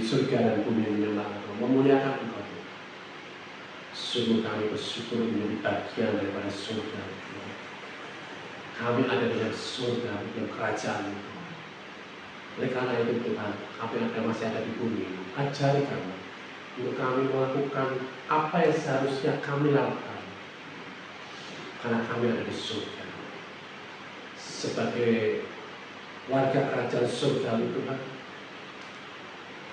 surga dan bumi menyembah Engkau, memuliakan Engkau. Sungguh kami bersyukur menjadi bagian daripada surga. Kami ada dalam surga, dalam kerajaan. Oleh karena itu Tuhan, kami masih ada di bumi. Ajari kami untuk kami melakukan apa yang seharusnya kami lakukan, karena kami ada di surga. Sebagai warga kerajaan surga itu Tuhan,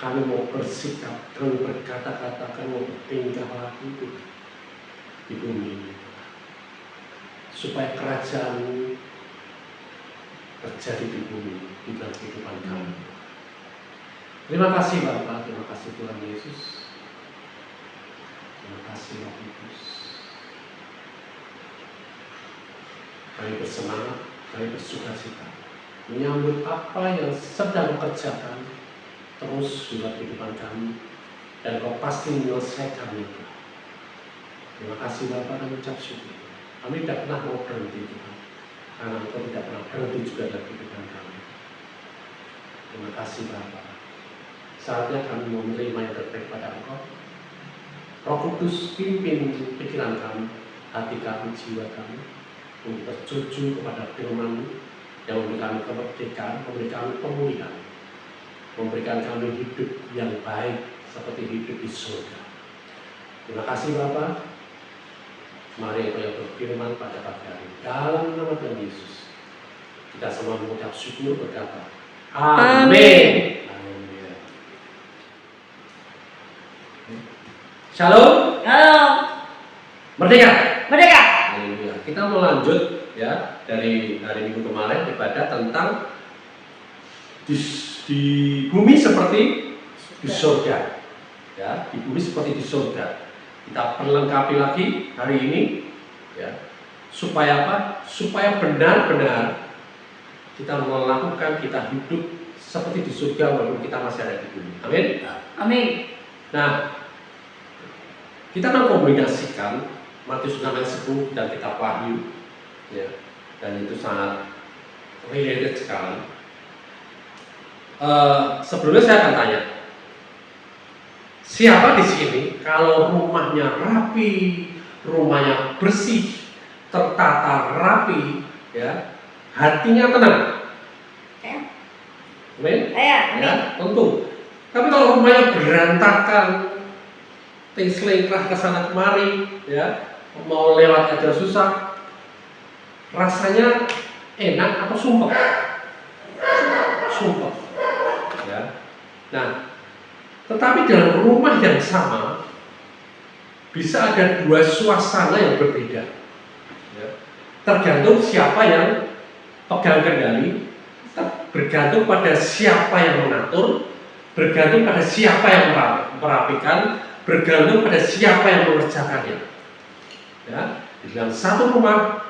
kami mau bersikap, kami berkata-kata, kami mau bertingkah laku itu di bumi ini, supaya kerajaan terjadi di bumi, di dalam kehidupan kami. Terima kasih Bapak, terima kasih Tuhan Yesus, terima kasih Roh Kudus. Kami bersemangat, kami bersukacita menyambut apa yang sedang dikerjakan terus dalam kehidupan kami, dan Kau pasti menyelesaikan itu. Terima kasih Bapak, kami ucap syukur. Kami tidak pernah mau berhenti Tuhan, karena Engkau tidak pernah berhenti juga dalam kehidupan kami. Terima kasih Bapak. Saatnya kami mau menerima yang terbaik pada Engkau. Roh Kudus pimpin pikiran kami, hati kami, jiwa kami, untuk tertuju kepada firman-Mu yang memberikan kemerdekaan, memberikan pemulihan, memberikan kami hidup yang baik seperti hidup di surga. Terima kasih Bapak. Mari Engkau yang berfirman pada pagi hari, dalam nama Tuhan Yesus kita semua mengucap syukur berkata amin. Shalom. Shalom. Merdeka. Merdeka. Haleluya. Kita mau lanjut ya dari hari Minggu kemarin ibadah tentang di bumi seperti di surga. Ya, di bumi seperti di surga. Kita perlengkapi lagi hari ini ya. Supaya apa? Supaya benar-benar kita melakukan, kita hidup seperti di surga walaupun kita masih ada di bumi. Amin. Amin. Nah, kita akan kombinasikan Matius 6 ayat 10 dan kitab Wahyu ya, dan itu sangat related sekali. Sebelumnya saya akan tanya, siapa di sini kalau rumahnya rapi, rumahnya bersih, tertata rapi, ya, hatinya tenang? Amin? Amin. Ya, tentu. Tapi kalau rumahnya berantakan, selingkrah ke sana kemari, ya, mau lewat aja susah, rasanya enak atau sumpah? Sumpah. Ya. Nah, tetapi dalam rumah yang sama bisa ada dua suasana yang berbeda. Ya. Tergantung siapa yang pegang kendali, bergantung pada siapa yang mengatur, bergantung pada siapa yang merapikan, bergantung pada siapa yang mengerjakannya. Ya, di dalam satu rumah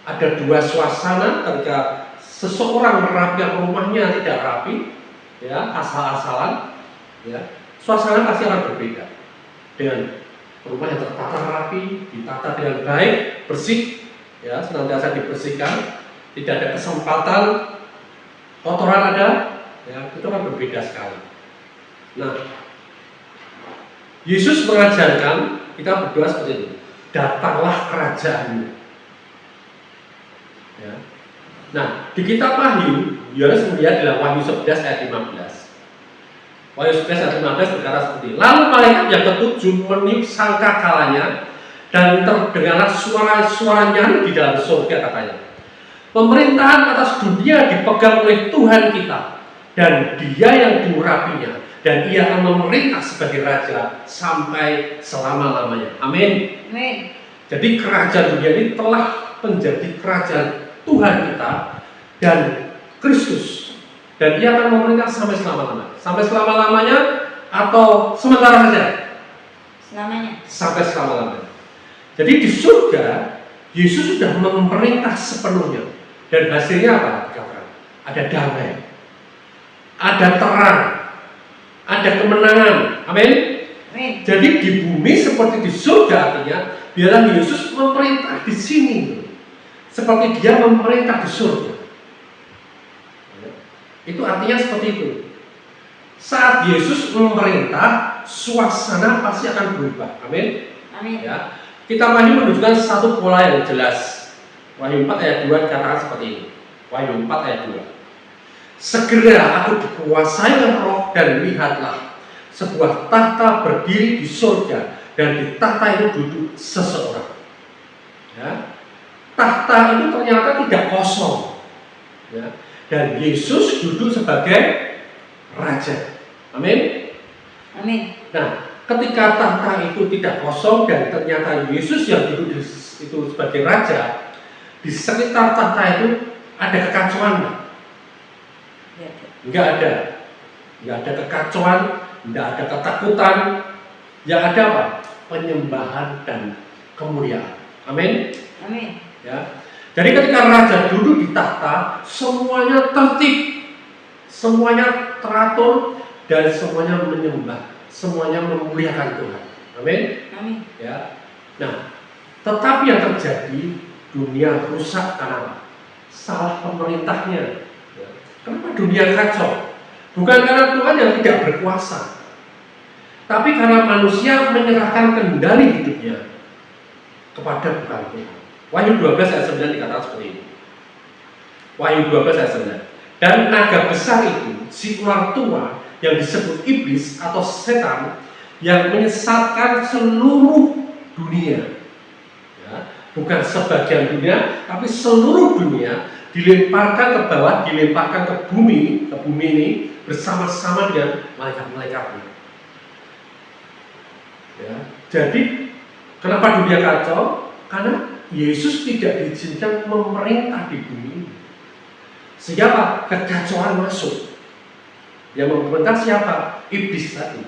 ada dua suasana. Ketika seseorang merapikan rumahnya tidak rapi, ya, asal-asalan, ya, suasana pasti akan berbeda. Dengan rumah yang tertata rapi, ditata dengan baik, bersih, ya, senantiasa dibersihkan, tidak ada kesempatan kotoran ada, ya, itu kan berbeda sekali. Nah, Yesus mengajarkan kita berdoa seperti itu, datanglah kerajaan-Mu. Ya. Nah, di kitab Wahyu, Yohanes melihat dalam Wahyu 11 ayat 15. Wahyu 11 ayat 15 berkata seperti, lalu malaikat yang ketujuh meniup sangkakalanya dan terdengarlah suara-suara nyanyi di dalam surga, katanya. Pemerintahan atas dunia dipegang oleh Tuhan kita, dan Dia yang diurapinya, dan Ia akan memerintah sebagai Raja sampai selama-lamanya. Amin. Amin. Jadi kerajaan dunia ini telah menjadi kerajaan Tuhan kita dan Kristus, dan Ia akan memerintah sampai selama-lamanya. Sampai selama-lamanya atau sementara saja? Selamanya. Sampai selama-lamanya. Jadi di surga Yesus sudah memerintah sepenuhnya, dan hasilnya apa? Ada damai, ada terang, ada kemenangan. Amin. Amin. Jadi di bumi seperti di surga, artinya biarlah Yesus memerintah di sini seperti Dia memerintah di surga. Itu artinya seperti itu. Saat Yesus memerintah, suasana pasti akan berubah. Amin. Amin. Ya. Kita Wahyu menunjukkan satu pola yang jelas. Wahyu 4 ayat 2 dikatakan seperti ini. Wahyu 4 ayat 2. Segera aku dikuasai oleh Roh dan lihatlah sebuah tahta berdiri di surga dan di tahta itu duduk seseorang. Ya. Tahta itu ternyata tidak kosong. Ya. Dan Yesus duduk sebagai raja. Amin. Amin. Nah, ketika tahta itu tidak kosong dan ternyata Yesus yang duduk itu sebagai raja, di sekitar tahta itu ada kekacauan nggak? Ya. Nggak ada. Nggak ada kekacauan, nggak ada ketakutan. Yang ada apa? Penyembahan dan kemuliaan. Amin. Amin. Ya. Jadi ketika raja duduk di tahta, semuanya tertib, semuanya teratur, dan semuanya menyembah, semuanya memuliakan Tuhan. Amin. Amin. Ya. Nah, tetapi yang terjadi, dunia rusak karena apa? Salah pemerintahnya. Ya. Kenapa dunia kacau? Bukan karena Tuhan yang tidak berkuasa, tapi karena manusia menyerahkan kendali hidupnya kepada bukan Tuhan. Wahyu 12 ayat 9 dikatakan seperti ini. Wahyu 12 ayat 9. Dan naga besar itu, si ular tua yang disebut iblis atau setan, yang menyesatkan seluruh dunia. Ya, bukan sebagian dunia, tapi seluruh dunia dilemparkan ke bawah, dilemparkan ke bumi ini bersama-sama dengan malaikat-malaikatnya. Ya, jadi kenapa dunia kacau? Karena Yesus tidak diizinkan memerintah di bumi ini. Sehingga kekacauan masuk. Yang memerintah siapa? Iblis tadi.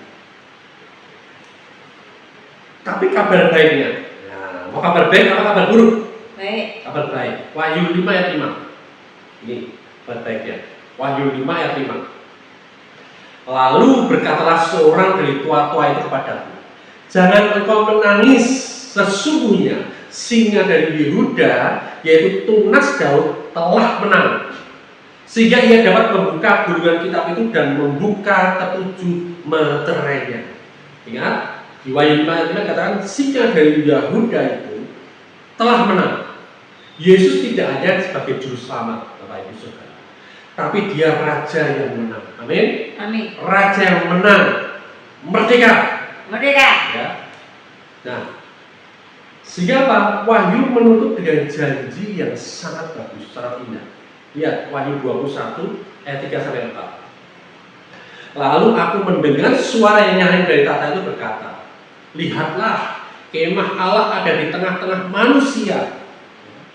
Tapi kabar baiknya, nah, mau kabar baik apa kabar buruk? Baik. Kabar baik. Wahyu 5 ayat 5. Ini kabar baiknya. Wahyu 5 ayat 5. Lalu berkatalah seorang dari tua-tua itu kepadaku, jangan engkau menangis, sesungguhnya singa dari Yehuda, yaitu tunas Daud, telah menang, sehingga ia dapat membuka gulungan kitab itu dan membuka ketujuh meterainya. Ingat, di Wahyu 5 ayat 5 katakan singa dari Yehuda itu telah menang. Yesus tidak hanya sebagai juru selamat, Bapak Ibu Saudara, tapi dia raja yang menang. Amin. Amin. Raja yang menang, merdeka. Merdeka. Ya. Nah, sehingga apa? Wahyu menutup dengan janji yang sangat bagus, sangat indah. Lihat Wahyu 21 ayat 3 sampai 4. Lalu aku mendengar suara yang nyaring dari tahta itu berkata, lihatlah, kemah Allah ada di tengah-tengah manusia.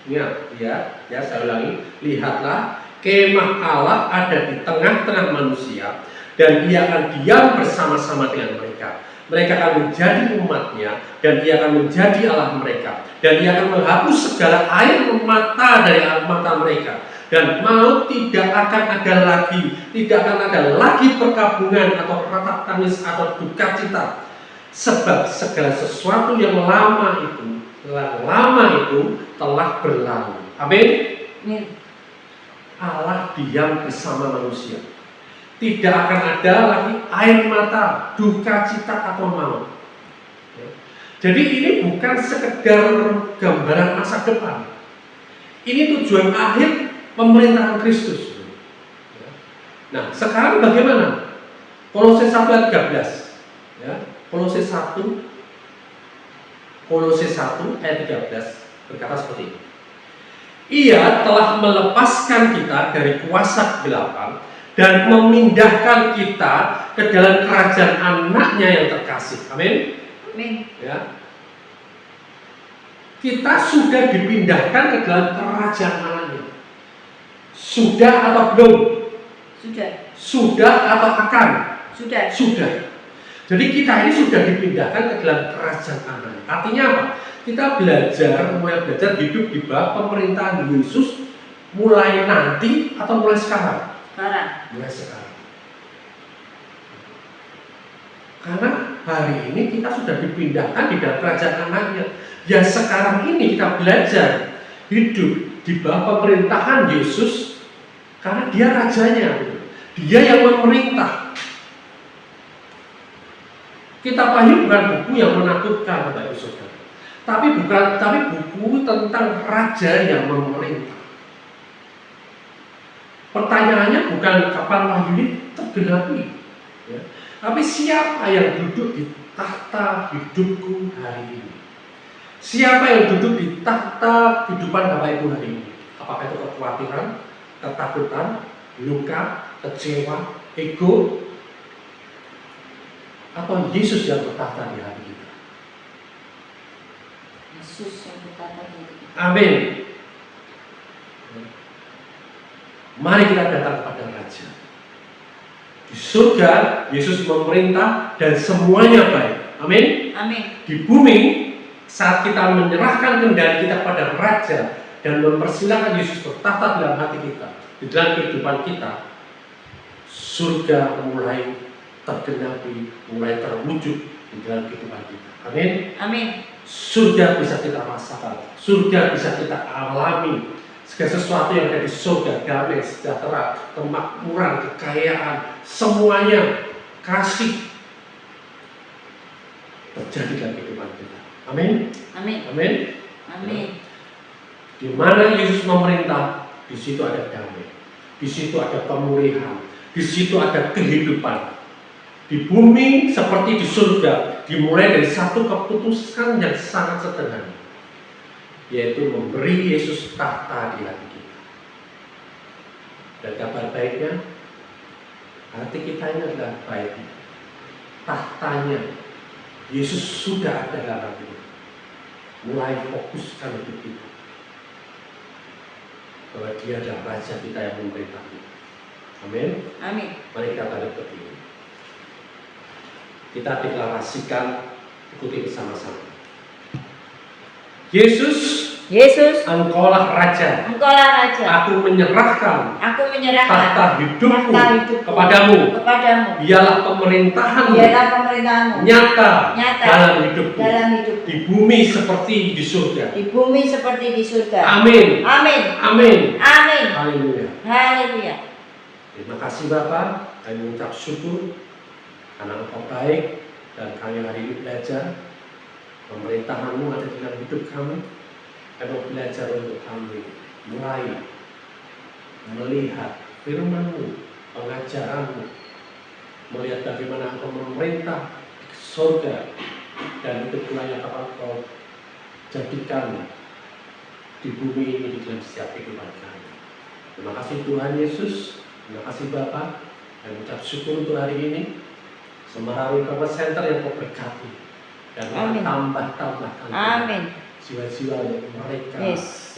Ingat, ya saya ulangi, lihatlah, kemah Allah ada di tengah-tengah manusia, dan Dia akan diam bersama-sama dengan mereka. Mereka akan menjadi umatnya, dan Dia akan menjadi Allah mereka, dan Dia akan menghapus segala air mata dari mata mereka, dan maut tidak akan ada lagi, tidak akan ada lagi perkabungan atau ratap tangis atau duka cita, sebab segala sesuatu yang lama itu telah berlalu. Amin. Amin. Allah diam bersama manusia. Tidak akan ada lagi air mata, duka cita atau maut. Jadi ini bukan sekedar gambaran masa depan. Ini tujuan akhir pemerintahan Kristus. Nah, sekarang bagaimana? Kolose 1 ayat 13. Ya, Kolose 1 ayat 13 berkata seperti ini. Ia telah melepaskan kita dari kuasa kegelapan dan memindahkan kita ke dalam kerajaan anaknya yang terkasih. Amin. Amin. Ya. Kita sudah dipindahkan ke dalam kerajaan anaknya. Sudah atau belum? Sudah. Sudah atau akan? Sudah. Sudah. Jadi kita ini sudah dipindahkan ke dalam kerajaan anaknya. Artinya apa? Kita mulai belajar hidup di bawah pemerintahan Yesus mulai nanti atau mulai sekarang? Mulai sekarang. Karena hari ini kita sudah dipindahkan di dalam kerajaan anaknya. Ya sekarang ini kita belajar hidup di bawah pemerintahan Yesus karena dia rajanya. Dia yang memerintah. Kitab Wahyu bukan buku yang menakutkan, Bapak Ibu Saudara. Tapi buku tentang raja yang memerintah. Pertanyaannya bukan kapan Wahyu ini tergenapi, ya. Tapi siapa yang duduk di tahta hidupku hari ini? Siapa yang duduk di tahta kehidupan Bapak Ibu hari ini? Apakah itu kekhawatiran, ketakutan, luka, kecewa, ego, atau Yesus yang bertahta di hati kita? Yesus yang berkata begitu. Amin. Mari kita datang kepada Raja. Di surga, Yesus memerintah dan semuanya baik. Amin. Amin. Di bumi, saat kita menyerahkan kendali kita pada Raja dan mempersilahkan Yesus bertahta dalam hati kita, di dalam kehidupan kita, surga mulai tergenapi, mulai terwujud di dalam kehidupan kita. Amin. Amin. Surga bisa kita rasakan, surga bisa kita alami. Segala sesuatu yang ada di surga, damai, sejahtera, kemakmuran, kekayaan, semuanya kasih terjadi dalam kehidupan kita. Amin. Amin. Amin. Amin. Di mana Yesus memerintah, di situ ada damai, di situ ada pemulihan, di situ ada kehidupan. Di bumi seperti di surga, dimulai dari satu keputusan yang sangat sederhana, yaitu memberi Yesus tahta di hati kita. Dan kabar baiknya, hati kita ini adalah baik. Tahtanya Yesus sudah ada dalam hati kita. Mulai fokuskan hidup kita bahwa Dia adalah Raja kita yang memerintah kita. Amin. Amin. Mari kita tunduk berdiri. Kita deklarasikan, ikuti bersama-sama. Yesus, Engkaulah Raja. Engkaulah Raja. Aku menyerahkan tahta hidupku kepadamu. Biarlah pemerintahanmu nyata dalam hidupku. Di bumi seperti di surga. Amin. Amin. Haleluya. Terima kasih Bapak. Kami mengucap syukur karena Engkau baik dan kami hari ini belajar pemerintahan-Mu ada di dalam hidup kami. Kami belajar untuk kami mulai melihat firman-Mu, pengajaran-Mu, melihat bagaimana Engkau memerintah di surga dan itu pula yang Engkau jadikan di bumi ini di dalam setiap kehidupan kami. Terima kasih Tuhan Yesus, terima kasih Bapa, dan mengucap syukur untuk hari ini. Semarawi Bapak Center yang Kau berkati dan tambah-tambahkan jiwa-jiwa yang mereka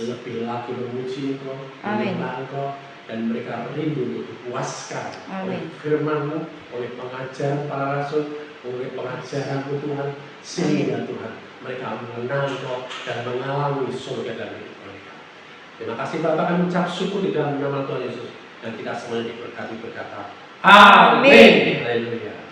lebih lagi memuji Engkau, menyembah Engkau, dan mereka rindu untuk dipuaskan oleh firman-Mu, oleh pengajaran para rasul, oleh pengajaran Tuhan, sehingga Tuhan mereka mengenal Engkau dan mengalami surga dan hidup mereka. Terima kasih Bapak, kami ucap syukur di dalam nama Tuhan Yesus, dan kita semuanya diberkati berkata Amin. Haleluya.